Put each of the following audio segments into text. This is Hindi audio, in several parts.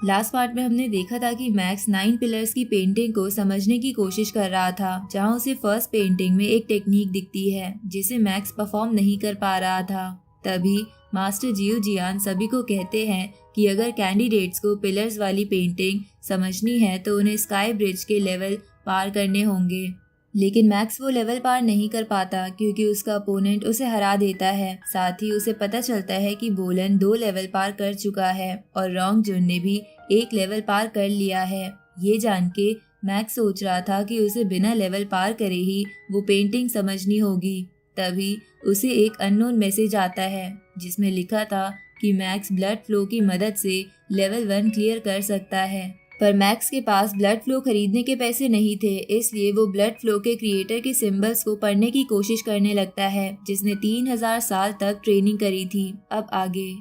लास्ट पार्ट में हमने देखा था कि मैक्स 9 पिलर्स की पेंटिंग को समझने की कोशिश कर रहा था, जहां उसे फर्स्ट पेंटिंग में एक टेक्निक दिखती है जिसे मैक्स परफॉर्म नहीं कर पा रहा था। तभी मास्टर जियो जियान सभी को कहते हैं कि अगर कैंडिडेट्स को पिलर्स वाली पेंटिंग समझनी है तो उन्हें स्काई ब्रिज के लेवल पार करने होंगे। लेकिन मैक्स वो लेवल पार नहीं कर पाता क्योंकि उसका अपोनेंट उसे हरा देता है। साथ ही उसे पता चलता है कि बोलन 2 लेवल पार कर चुका है और रोंग जुन ने भी 1 लेवल पार कर लिया है। ये जान के मैक्स सोच रहा था कि उसे बिना लेवल पार करे ही वो पेंटिंग समझनी होगी। तभी उसे एक अननोन मैसेज आता है जिसमें लिखा था कि मैक्स ब्लड फ्लो की मदद से लेवल 1 क्लियर कर सकता है। पर मैक्स के पास ब्लड फ्लो खरीदने के पैसे नहीं थे, इसलिए वो ब्लड फ्लो के क्रिएटर के सिंबल्स को पढ़ने की कोशिश करने लगता है, जिसने 3000 साल तक ट्रेनिंग करी थी। अब आगे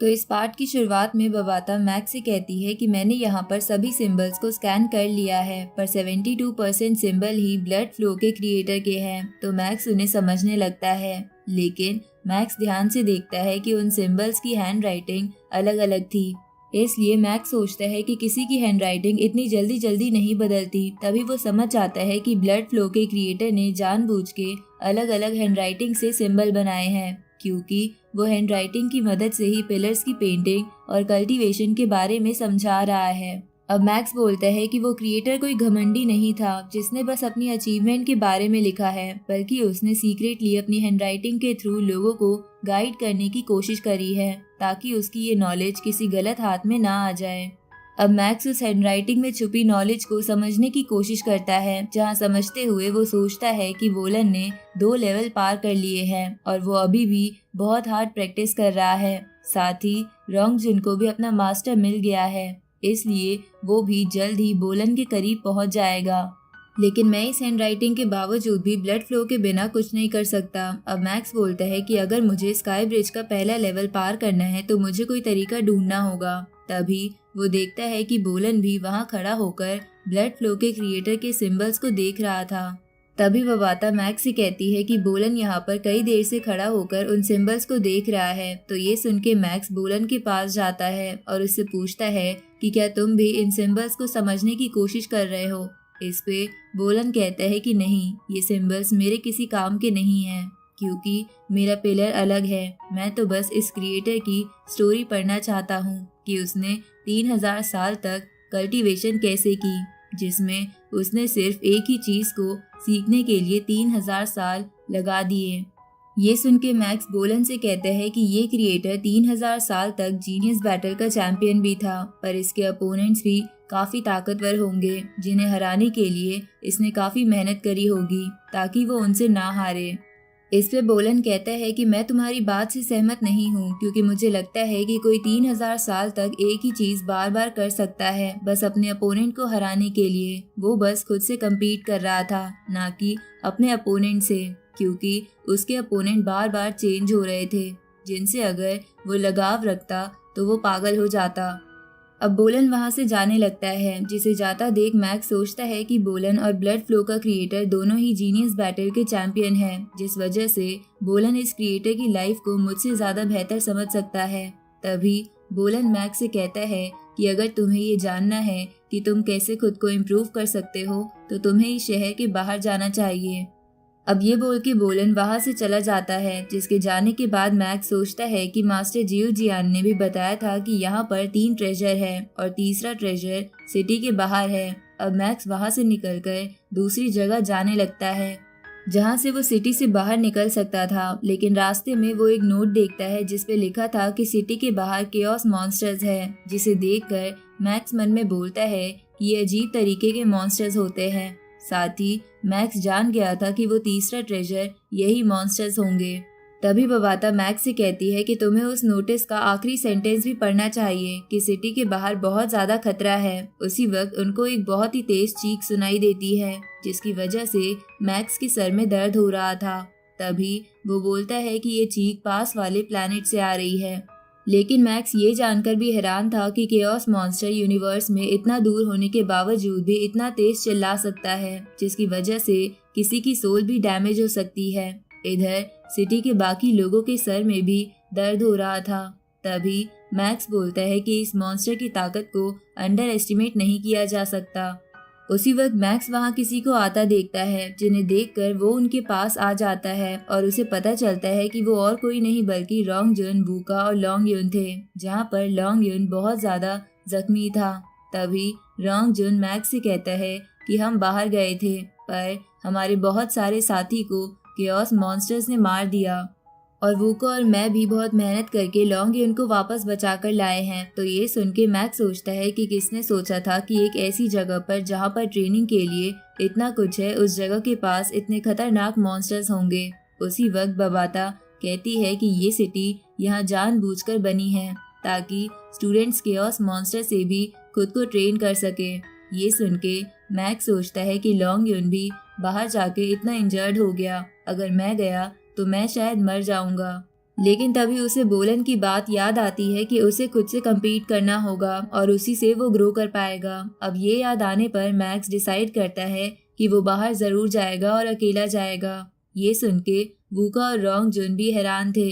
तो इस पार्ट की शुरुआत में बबाता मैक्स से कहती है कि मैंने यहाँ पर सभी सिंबल्स को स्कैन कर लिया है, पर 72% सिंबल ही ब्लड फ्लो के क्रिएटर के हैं। तो मैक्स उन्हें समझने लगता है, लेकिन मैक्स ध्यान से देखता है कि उन सिंबल्स की हैंड राइटिंग अलग अलग थी। इसलिए मैक्स सोचता है कि किसी की हैंडराइटिंग इतनी जल्दी जल्दी नहीं बदलती। तभी वो समझ जाता है कि ब्लड फ्लो के क्रिएटर ने जानबूझ के अलग अलग हैंडराइटिंग से सिंबल बनाए हैं, क्योंकि वो हैंडराइटिंग की मदद से ही पिलर्स की पेंटिंग और कल्टीवेशन के बारे में समझा रहा है। अब मैक्स बोलता है कि वो क्रिएटर कोई घमंडी नहीं था जिसने बस अपनी अचीवमेंट के बारे में लिखा है, बल्कि उसने सीक्रेटली अपनी हैंडराइटिंग के थ्रू लोगों को गाइड करने की कोशिश करी है ताकि उसकी ये नॉलेज किसी गलत हाथ में ना आ जाए। अब मैक्स उस हैंडराइटिंग में छुपी नॉलेज को समझने की कोशिश करता है, जहां समझते हुए वो सोचता है कि बोलन ने 2 लेवल पार कर लिए हैं और वो अभी भी बहुत हार्ड प्रैक्टिस कर रहा है। साथ ही रोंग जुन को भी अपना मास्टर मिल गया है, इसलिए वो भी जल्द ही बोलन के करीब पहुंच जाएगा। लेकिन मैं इस हैंडराइटिंग के बावजूद भी ब्लड फ्लो के बिना कुछ नहीं कर सकता। अब मैक्स बोलता है कि अगर मुझे स्काई ब्रिज का पहला लेवल पार करना है तो मुझे कोई तरीका ढूंढना होगा। तभी वो देखता है कि बोलन भी वहां खड़ा होकर ब्लड फ्लो के क्रिएटर के सिंबल्स को देख रहा था। तभी बबाता मैक्स से कहती है कि बोलन यहाँ पर कई देर से खड़ा होकर उन सिंबल्स को देख रहा है। तो ये सुन के मैक्स बोलन के पास जाता है और उससे पूछता है कि क्या तुम भी इन सिंबल्स को समझने की कोशिश कर रहे हो। इस पे बोलन कहता है कि नहीं, ये सिंबल्स मेरे किसी काम के नहीं हैं, क्योंकि मेरा पिलर अलग है। मैं तो बस इस क्रिएटर की स्टोरी पढ़ना चाहता हूँ कि उसने 3000 साल तक कल्टीवेशन कैसे की, जिसमें उसने सिर्फ एक ही चीज को सीखने के लिए 3000 साल लगा दिए। ये सुन के मैक्स बोलन से कहता है कि ये क्रिएटर 3000 साल तक जीनियस बैटल का चैंपियन भी था, पर इसके अपोनेंट्स भी काफी ताकतवर होंगे, जिन्हें हराने के लिए इसने काफी मेहनत करी होगी ताकि वो उनसे ना हारे। इस पे बोलन कहता है कि मैं तुम्हारी बात से सहमत नहीं हूँ, क्योंकि मुझे लगता है कि कोई 3000 साल तक एक ही चीज बार बार कर सकता है, बस अपने अपोनेंट को हराने के लिए। वो बस खुद से कम्पीट कर रहा था, ना कि अपने अपोनेंट से, क्योंकि उसके अपोनेंट बार बार चेंज हो रहे थे, जिनसे अगर वो लगाव रखता तो वो पागल हो जाता। अब बोलन वहां से जाने लगता है, जिसे जाता देख मैक्स सोचता है कि बोलन और ब्लड फ्लो का क्रिएटर दोनों ही जीनियस बैटल के चैंपियन हैं, जिस वजह से बोलन इस क्रिएटर की लाइफ को मुझसे ज्यादा बेहतर समझ सकता है। तभी बोलन मैक्स से कहता है कि अगर तुम्हें ये जानना है कि तुम कैसे खुद को इम्प्रूव कर सकते हो तो तुम्हें इस शहर के बाहर जाना चाहिए। अब ये बोल के बोलन वहां से चला जाता है, जिसके जाने के बाद मैक्स सोचता है कि मास्टर जियो जियान ने भी बताया था कि यहाँ पर 3 ट्रेजर है और तीसरा ट्रेजर सिटी के बाहर है। अब मैक्स वहां से निकलकर दूसरी जगह जाने लगता है, जहाँ से वो सिटी से बाहर निकल सकता था। लेकिन रास्ते में वो एक नोट देखता है जिसपे लिखा था कि सिटी के बाहर केओस मॉन्स्टर्स है, जिसे देखकर मैक्स मन में बोलता है कि ये अजीब तरीके के मॉन्स्टर्स होते हैं। साथ ही मैक्स जान गया था कि वो तीसरा ट्रेजर यही मॉन्स्टर्स होंगे। तभी बबाता मैक्स से कहती है कि तुम्हें उस नोटिस का आखिरी सेंटेंस भी पढ़ना चाहिए कि सिटी के बाहर बहुत ज्यादा खतरा है। उसी वक्त उनको एक बहुत ही तेज चीख सुनाई देती है, जिसकी वजह से मैक्स के सर में दर्द हो रहा था। तभी वो बोलता है कि ये चीख पास वाले प्लैनेट से आ रही है। लेकिन मैक्स ये जानकर भी हैरान था कि केओस मॉन्स्टर यूनिवर्स में इतना दूर होने के बावजूद भी इतना तेज चिल्ला सकता है, जिसकी वजह से किसी की सोल भी डैमेज हो सकती है। इधर सिटी के बाकी लोगों के सर में भी दर्द हो रहा था। तभी मैक्स बोलता है कि इस मॉन्स्टर की ताकत को अंडर एस्टिमेट नहीं किया जा सकता। उसी वक्त मैक्स वहाँ किसी को आता देखता है, जिन्हें देखकर वो उनके पास आ जाता है और उसे पता चलता है कि वो और कोई नहीं बल्कि रोंग जुन, वूका और लोंग युन थे, जहाँ पर लोंग युन बहुत ज्यादा जख्मी था। तभी रोंग जुन मैक्स से कहता है कि हम बाहर गए थे, पर हमारे बहुत सारे साथी को केओस मॉन्स्टर्स ने मार दिया और वूको और मैं भी बहुत मेहनत करके लोंग युन को वापस बचा कर लाए हैं। तो ये सुन के मैक्स सोचता है कि किसने सोचा था कि एक ऐसी जगह पर जहाँ पर ट्रेनिंग के लिए इतना कुछ है, उस जगह के पास इतने खतरनाक मॉन्स्टर्स होंगे। उसी वक्त बबाता कहती है कि ये सिटी यहाँ जानबूझकर बनी है ताकि स्टूडेंट्स केओस मॉन्स्टर से भी खुद को ट्रेन कर सके। ये सुन के मैक्स सोचता है कि लोंग युन भी बाहर जाके इतना इंजर्ड हो गया, अगर मैं गया तो मैं शायद मर जाऊंगा। लेकिन तभी उसे बोलन की बात याद आती है कि उसे खुद से कम्पीट करना होगा और उसी से वो ग्रो कर पाएगा। अब ये याद आने पर मैक्स डिसाइड करता है कि वो बाहर जरूर जाएगा और अकेला जाएगा। ये सुन के वूका और रोंग जुन भी हैरान थे।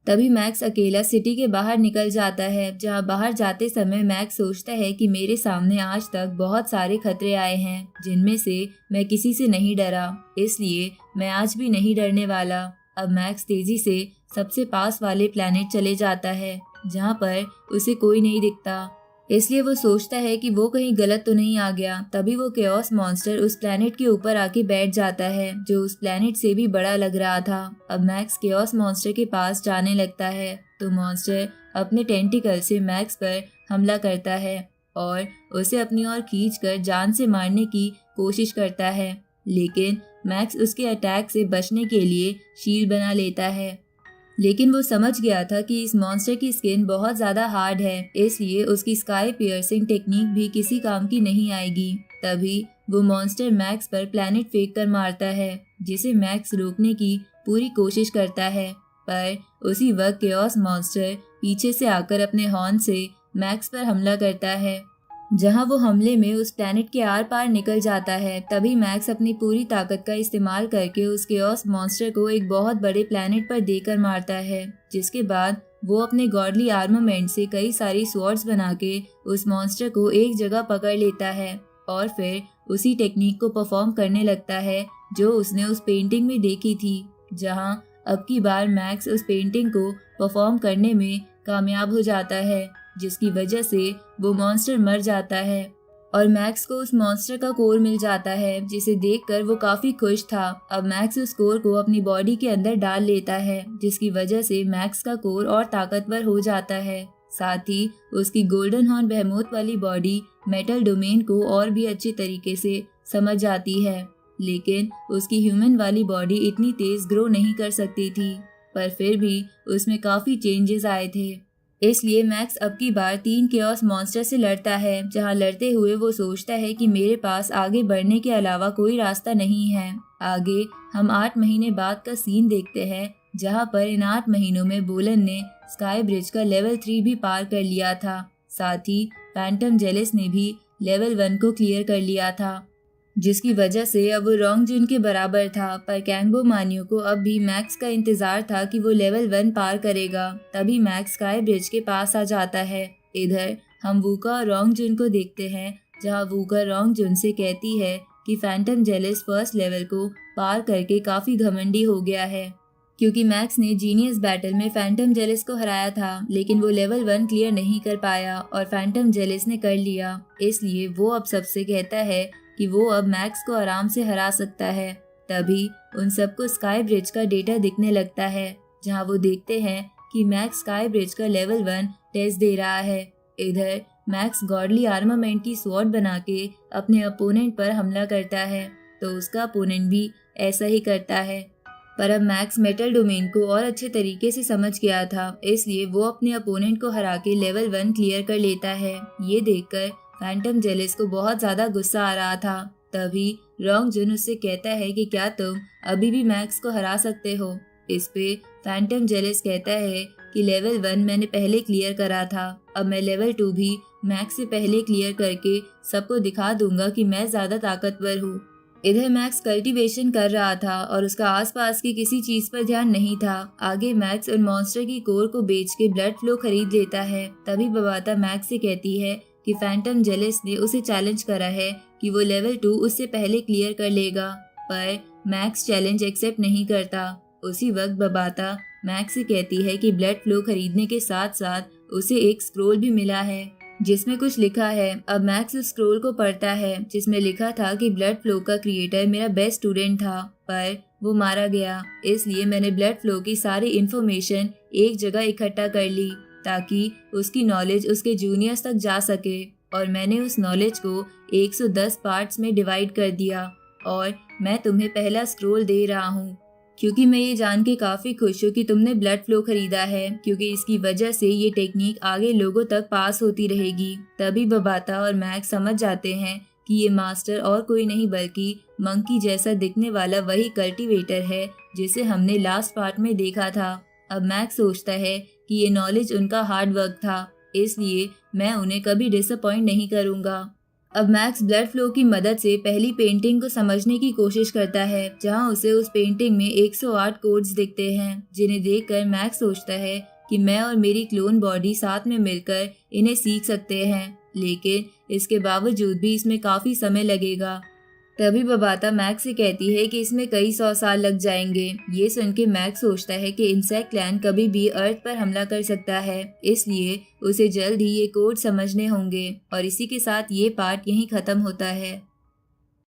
तभी मैक्स अकेला सिटी के बाहर निकल जाता है, जहाँ बाहर जाते समय मैक्स सोचता है कि मेरे सामने आज तक बहुत सारे खतरे आए हैं, जिनमें से मैं किसी से नहीं डरा, इसलिए मैं आज भी नहीं डरने वाला। अब मैक्स तेजी से सबसे पास वाले प्लैनेट चले जाता है, जहाँ पर उसे कोई नहीं दिखता, इसलिए वो सोचता है कि वो कहीं गलत तो नहीं आ गया। तभी वो केओस मॉन्स्टर उस प्लैनेट के ऊपर आके बैठ जाता है, जो उस प्लैनेट से भी बड़ा लग रहा था। अब मैक्स केओस मॉन्स्टर के पास जाने लगता है तो मॉन्स्टर अपने टेंटिकल से मैक्स पर हमला करता है और उसे अपनी ओर खींचकर जान से मारने की कोशिश करता है, लेकिन मैक्स उसके अटैक से बचने के लिए शील्ड बना लेता है। लेकिन वो समझ गया था कि इस मॉन्स्टर की स्किन बहुत ज़्यादा हार्ड है, इसलिए उसकी स्काई पियर्सिंग टेक्निक भी किसी काम की नहीं आएगी। तभी वो मॉन्स्टर मैक्स पर प्लैनेट फेंक कर मारता है, जिसे मैक्स रोकने की पूरी कोशिश करता है, पर उसी वक्त केओस मॉन्स्टर पीछे से आकर अपने हॉर्न से मैक्स पर हमला करता है, जहां वो हमले में उस प्लैनेट के आर पार निकल जाता है। तभी मैक्स अपनी पूरी ताकत का इस्तेमाल करके उस केओस मॉन्स्टर को एक बहुत बड़े प्लैनेट पर देकर मारता है, जिसके बाद वो अपने गॉडली आर्मामेंट से कई सारी स्वॉर्ड्स बना के उस मॉन्स्टर को एक जगह पकड़ लेता है और फिर उसी टेक्निक को परफॉर्म करने लगता है जो उसने उस पेंटिंग में देखी थी, जहाँ अब की बार मैक्स उस पेंटिंग को परफॉर्म करने में कामयाब हो जाता है, जिसकी वजह से वो मॉन्स्टर मर जाता है और मैक्स को उस मॉन्स्टर का कोर मिल जाता है, जिसे देखकर वो काफी खुश था। अब मैक्स उस कोर को अपनी बॉडी के अंदर डाल लेता है, जिसकी वजह से मैक्स का कोर और ताकतवर हो जाता है। साथ ही उसकी गोल्डन हॉर्न बेहेमोथ वाली बॉडी मेटल डोमेन को और भी अच्छे तरीके से समझ जाती है, लेकिन उसकी ह्यूमन वाली बॉडी इतनी तेज ग्रो नहीं कर सकती थी, पर फिर भी उसमें काफी चेंजेस आए थे। इसलिए मैक्स अब की बार 3 केओस मॉन्स्टर से लड़ता है, जहां लड़ते हुए वो सोचता है कि मेरे पास आगे बढ़ने के अलावा कोई रास्ता नहीं है। आगे हम 8 महीने बाद का सीन देखते हैं, जहां पर इन 8 महीनों में बोलन ने स्काई ब्रिज का लेवल 3 भी पार कर लिया था। साथ ही फैंटम जेलिस ने भी लेवल 1 को क्लियर कर लिया था, जिसकी वजह से अब वो रोंग जुन के बराबर था। पर कैंगबो मानियो को अब भी मैक्स का इंतजार था कि वो लेवल 1 पार करेगा। तभी मैक्स स्काई ब्रिज के पास आ जाता है। इधर हम वूका और रोंग जुन को देखते हैं, जहां वूका रोंग जुन से कहती है कि फैंटम जेलिस फर्स्ट लेवल को पार करके काफी घमंडी हो गया है, क्योंकि मैक्स ने जीनियस बैटल में फैंटम जेलिस को हराया था, लेकिन वो लेवल 1 क्लियर नहीं कर पाया और फैंटम जेलिस ने कर लिया। इसलिए वो अब सबसे कहता है कि वो अब मैक्स को आराम से हरा सकता है। तभी उन सबको स्काई ब्रिज का डेटा दिखने लगता है, जहां वो देखते हैं कि मैक्स स्काई ब्रिज का लेवल 1 टेस्ट दे रहा है। इधर मैक्स गॉडली आर्मामेंट की स्वॉर्ड बना के अपने अपोनेंट पर हमला करता है, तो उसका अपोनेंट भी ऐसा ही करता है। पर अब मैक्स मेटल डोमेन को और अच्छे तरीके से समझ गया था, इसलिए वो अपने अपोनेंट को हरा के लेवल 1 क्लियर कर लेता है। ये देखकर फैंटम जेलिस को बहुत ज्यादा गुस्सा आ रहा था। तभी रोंग जुन उससे कहता है कि क्या तुम अभी भी मैक्स को हरा सकते हो। इस पे फैंटम जेलिस कहता है कि लेवल 1 मैंने पहले क्लियर करा था, अब मैं लेवल 2 भी मैक्स से पहले क्लियर करके सबको दिखा दूंगा कि मैं ज्यादा ताकतवर हूँ। इधर मैक्स कल्टीवेशन कर रहा था और उसका आसपास की किसी चीज पर ध्यान नहीं था। आगे मैक्स उन मॉन्स्टर की कोर को बेच के ब्लड फ्लो खरीद लेता है। तभी बबाता मैक्स से कहती है कि फैंटम जेलिस ने उसे चैलेंज करा है कि वो लेवल 2 उससे पहले क्लियर कर लेगा, पर मैक्स चैलेंज एक्सेप्ट नहीं करता। उसी वक्त बबाता मैक्स से कहती है कि ब्लड फ्लो खरीदने के साथ साथ उसे एक स्क्रोल भी मिला है जिसमें कुछ लिखा है। अब मैक्स उस स्क्रोल को पढ़ता है जिसमें लिखा था कि ब्लड फ्लो का क्रिएटर मेरा बेस्ट स्टूडेंट था, पर वो मारा गया। इसलिए मैंने ब्लड फ्लो की सारी इन्फॉर्मेशन एक जगह इकट्ठा कर ली ताकि उसकी नॉलेज उसके जूनियर्स तक जा सके, और मैंने उस नॉलेज को 110 पार्ट्स में डिवाइड कर दिया और मैं तुम्हें पहला स्क्रोल दे रहा हूँ, क्योंकि मैं ये जान के काफी खुश हूँ कि तुमने ब्लड फ्लो खरीदा है, क्योंकि इसकी वजह से ये टेक्निक आगे लोगों तक पास होती रहेगी। तभी बबाता और मैक्स समझ जाते हैं कि ये मास्टर और कोई नहीं बल्कि मंकी जैसा दिखने वाला वही कल्टीवेटर है जिसे हमने लास्ट पार्ट में देखा था। अब मैक्स सोचता है कि ये नॉलेज उनका हार्ड वर्क था, इसलिए मैं उन्हें कभी डिसअपॉइंट नहीं करूँगा। अब मैक्स ब्लड फ्लो की मदद से पहली पेंटिंग को समझने की कोशिश करता है, जहां उसे उस पेंटिंग में 108 कोड्स दिखते हैं, जिन्हें देखकर मैक्स सोचता है कि मैं और मेरी क्लोन बॉडी साथ में मिलकर इन्हें सीख सकते हैं, लेकिन इसके बावजूद भी इसमें काफी समय लगेगा। तभी बबाता मैक्स से कहती है कि इसमें कई 100 साल लग जाएंगे। ये सुन के मैक्स सोचता है कि इंसेक्ट क्लैन कभी भी अर्थ पर हमला कर सकता है, इसलिए उसे जल्द ही ये कोड समझने होंगे। और इसी के साथ ये पार्ट यहीं खत्म होता है।